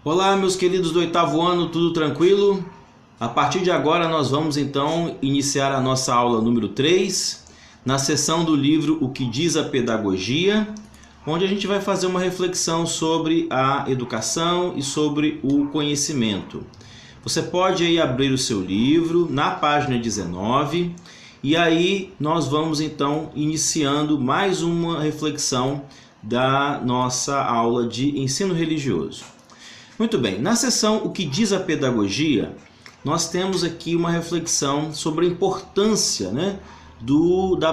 Olá, meus queridos do oitavo ano, tudo tranquilo? A partir de agora nós vamos então iniciar a nossa aula número 3, na seção do livro O que diz a Pedagogia, onde a gente vai fazer uma reflexão sobre a educação e sobre o conhecimento. Você pode aí abrir o seu livro na página 19 e aí nós vamos então iniciando mais uma reflexão da nossa aula de ensino religioso. Muito bem, na seção O que diz a Pedagogia, nós temos aqui uma reflexão sobre a importância,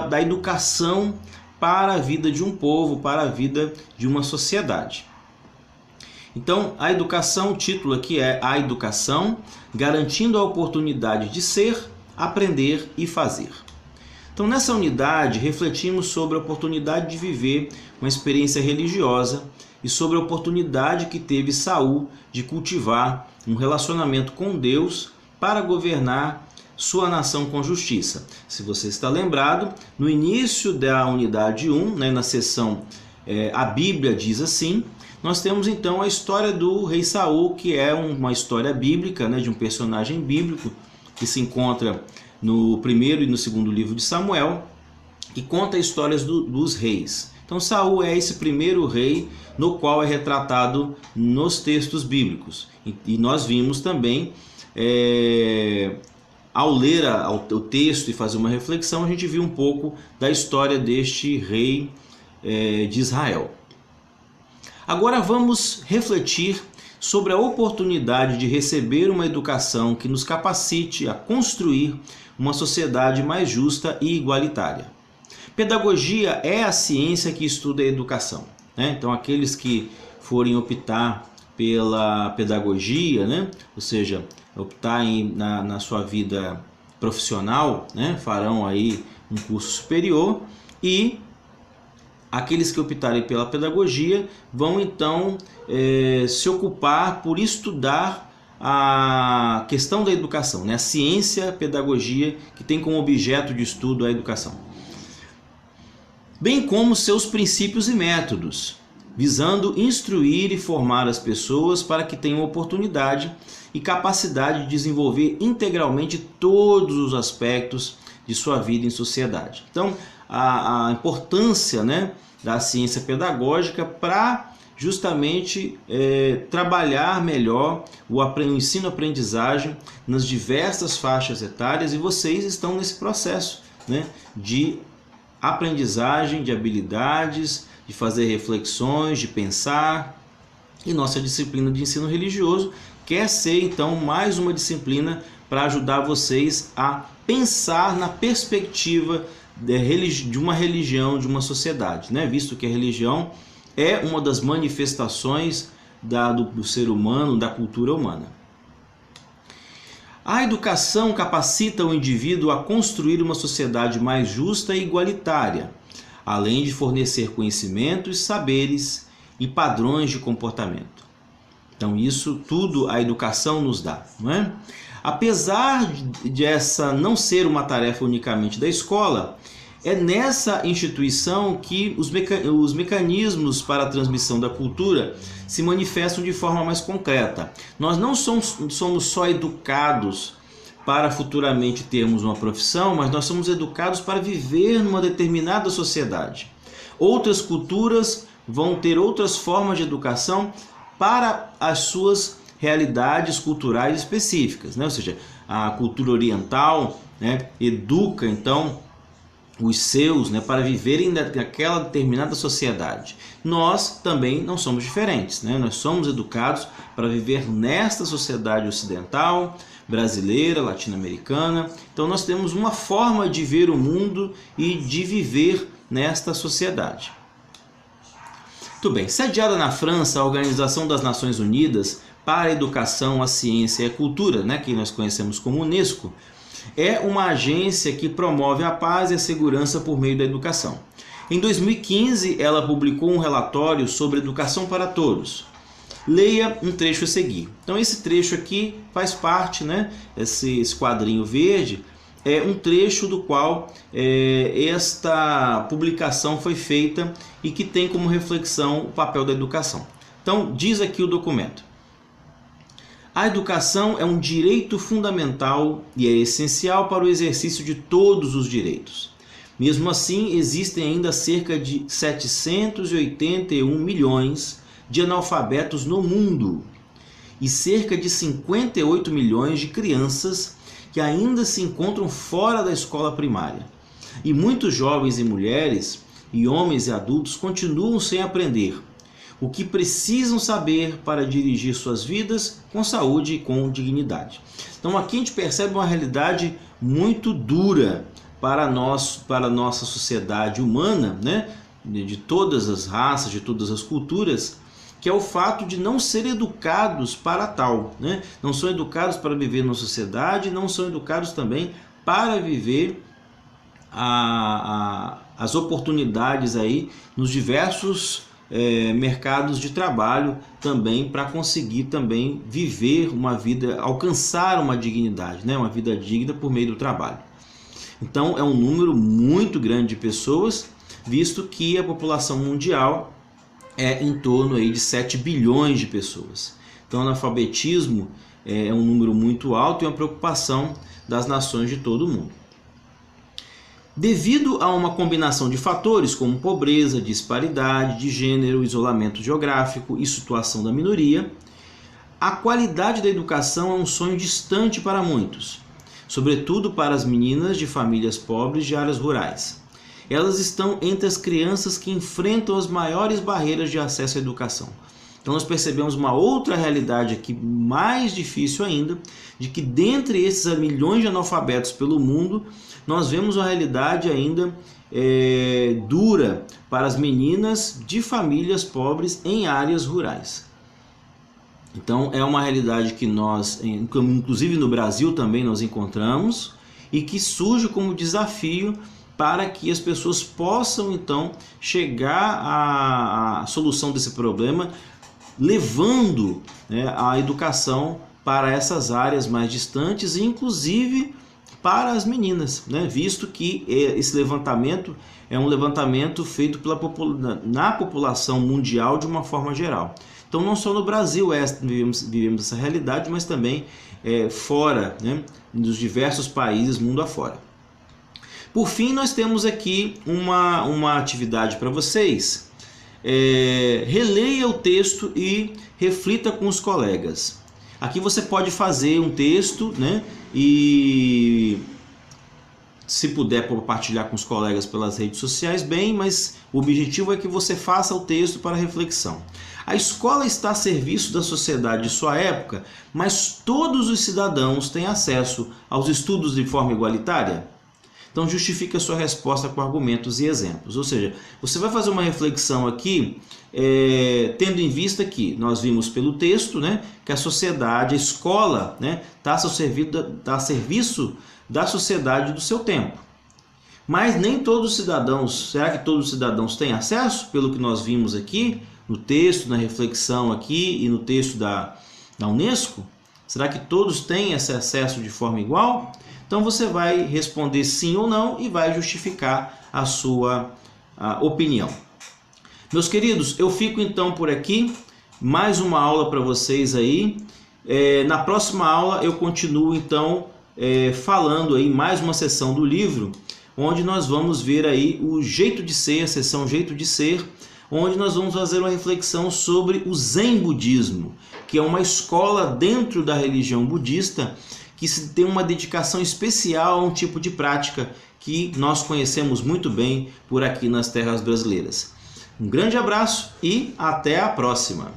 da educação para a vida de um povo, para a vida de uma sociedade. Então, a educação, o título aqui é A Educação, garantindo a oportunidade de ser, aprender e fazer. Então, nessa unidade, refletimos sobre a oportunidade de viver uma experiência religiosa e sobre a oportunidade que teve Saul de cultivar um relacionamento com Deus para governar sua nação com justiça. Se você está lembrado, no início da unidade 1, na seção A Bíblia diz assim, nós temos então a história do rei Saul, que é uma história bíblica, de um personagem bíblico que se encontra no primeiro e no segundo livro de Samuel, que conta histórias dos reis. Então Saul é esse primeiro rei no qual é retratado nos textos bíblicos. E nós vimos também, ao ler o texto e fazer uma reflexão, a gente viu um pouco da história deste rei de Israel. Agora vamos refletir sobre a oportunidade de receber uma educação que nos capacite a construir uma sociedade mais justa e igualitária. Pedagogia é a ciência que estuda a educação. Então, aqueles que forem optar pela pedagogia, ou seja, optar na sua vida profissional, farão aí um curso superior, e aqueles que optarem pela pedagogia vão então se ocupar por estudar a questão da educação, a ciência, a pedagogia, que tem como objeto de estudo a educação, bem como seus princípios e métodos, visando instruir e formar as pessoas para que tenham oportunidade e capacidade de desenvolver integralmente todos os aspectos de sua vida em sociedade. Então, a importância da ciência pedagógica para justamente trabalhar melhor o ensino-aprendizagem nas diversas faixas etárias, e vocês estão nesse processo de aprendizagem, de habilidades, de fazer reflexões, de pensar. E nossa disciplina de ensino religioso quer ser então mais uma disciplina para ajudar vocês a pensar na perspectiva de uma religião, de uma sociedade, visto que a religião é uma das manifestações do ser humano, da cultura humana. A educação capacita o indivíduo a construir uma sociedade mais justa e igualitária, além de fornecer conhecimentos, saberes e padrões de comportamento. Então isso tudo a educação nos dá, não é? Apesar de essa não ser uma tarefa unicamente da escola, é nessa instituição que os mecanismos para a transmissão da cultura se manifestam de forma mais concreta. Nós não somos só educados para futuramente termos uma profissão, mas nós somos educados para viver numa determinada sociedade. Outras culturas vão ter outras formas de educação para as suas realidades culturais específicas, Ou seja, a cultura oriental educa então os seus para viverem naquela determinada sociedade. Nós também não somos diferentes, Nós somos educados para viver nesta sociedade ocidental, brasileira, latino-americana. Então nós temos uma forma de ver o mundo e de viver nesta sociedade. Muito bem, sediada na França, a Organização das Nações Unidas para a Educação, a Ciência e a Cultura, que nós conhecemos como Unesco, é uma agência que promove a paz e a segurança por meio da educação. Em 2015, ela publicou um relatório sobre educação para todos. Leia um trecho a seguir. Então esse trecho aqui faz parte, esse quadrinho verde, é um trecho do qual esta publicação foi feita e que tem como reflexão o papel da educação. Então diz aqui o documento: A educação é um direito fundamental e é essencial para o exercício de todos os direitos. Mesmo assim, existem ainda cerca de 781 milhões de analfabetos no mundo e cerca de 58 milhões de crianças que ainda se encontram fora da escola primária. E muitos jovens e mulheres, e homens e adultos, continuam sem aprender o que precisam saber para dirigir suas vidas com saúde e com dignidade. Então aqui a gente percebe uma realidade muito dura para a nossa sociedade humana, né? De todas as raças, de todas as culturas, que é o fato de não ser educados para tal, né? Não são educados para viver na sociedade, não são educados também para viver as oportunidades aí nos diversos mercados de trabalho também, para conseguir também viver uma vida, alcançar uma dignidade, né? Uma vida digna por meio do trabalho. Então é um número muito grande de pessoas, visto que a população mundial é em torno aí de 7 bilhões de pessoas. Então o analfabetismo é um número muito alto e uma preocupação das nações de todo o mundo. Devido a uma combinação de fatores como pobreza, disparidade de gênero, isolamento geográfico e situação da minoria, a qualidade da educação é um sonho distante para muitos, sobretudo para as meninas de famílias pobres de áreas rurais. Elas estão entre as crianças que enfrentam as maiores barreiras de acesso à educação. Então nós percebemos uma outra realidade aqui, mais difícil ainda, de que dentre esses milhões de analfabetos pelo mundo, nós vemos uma realidade ainda dura para as meninas de famílias pobres em áreas rurais. Então é uma realidade que nós, inclusive no Brasil também nós encontramos, e que surge como desafio para que as pessoas possam então chegar à solução desse problema, levando, né, a educação para essas áreas mais distantes, e inclusive para as meninas, né? Visto que esse levantamento é um levantamento feito na população mundial de uma forma geral. Então não só no Brasil vivemos essa realidade, mas também fora, né, nos diversos países mundo afora. Por fim, nós temos aqui uma atividade para vocês. Releia o texto e reflita com os colegas. Aqui você pode fazer um texto, né, e se puder compartilhar com os colegas pelas redes sociais, bem, mas o objetivo é que você faça o texto para reflexão. A escola está a serviço da sociedade de sua época, mas todos os cidadãos têm acesso aos estudos de forma igualitária? Então justifique a sua resposta com argumentos e exemplos. Ou seja, você vai fazer uma reflexão aqui, tendo em vista que nós vimos pelo texto, né, que a sociedade, a escola, né, está a serviço da sociedade do seu tempo. Mas nem todos os cidadãos, será que todos os cidadãos têm acesso? Pelo que nós vimos aqui, no texto, na reflexão aqui e no texto da Unesco, será que todos têm esse acesso de forma igual? Então você vai responder sim ou não e vai justificar a sua opinião. Meus queridos, eu fico então por aqui. Mais uma aula para vocês aí. Na próxima aula eu continuo então falando aí mais uma sessão do livro, onde nós vamos ver aí o jeito de ser, a sessão jeito de ser, onde nós vamos fazer uma reflexão sobre o Zen Budismo, que é uma escola dentro da religião budista que tem uma dedicação especial a um tipo de prática que nós conhecemos muito bem por aqui nas terras brasileiras. Um grande abraço e até a próxima!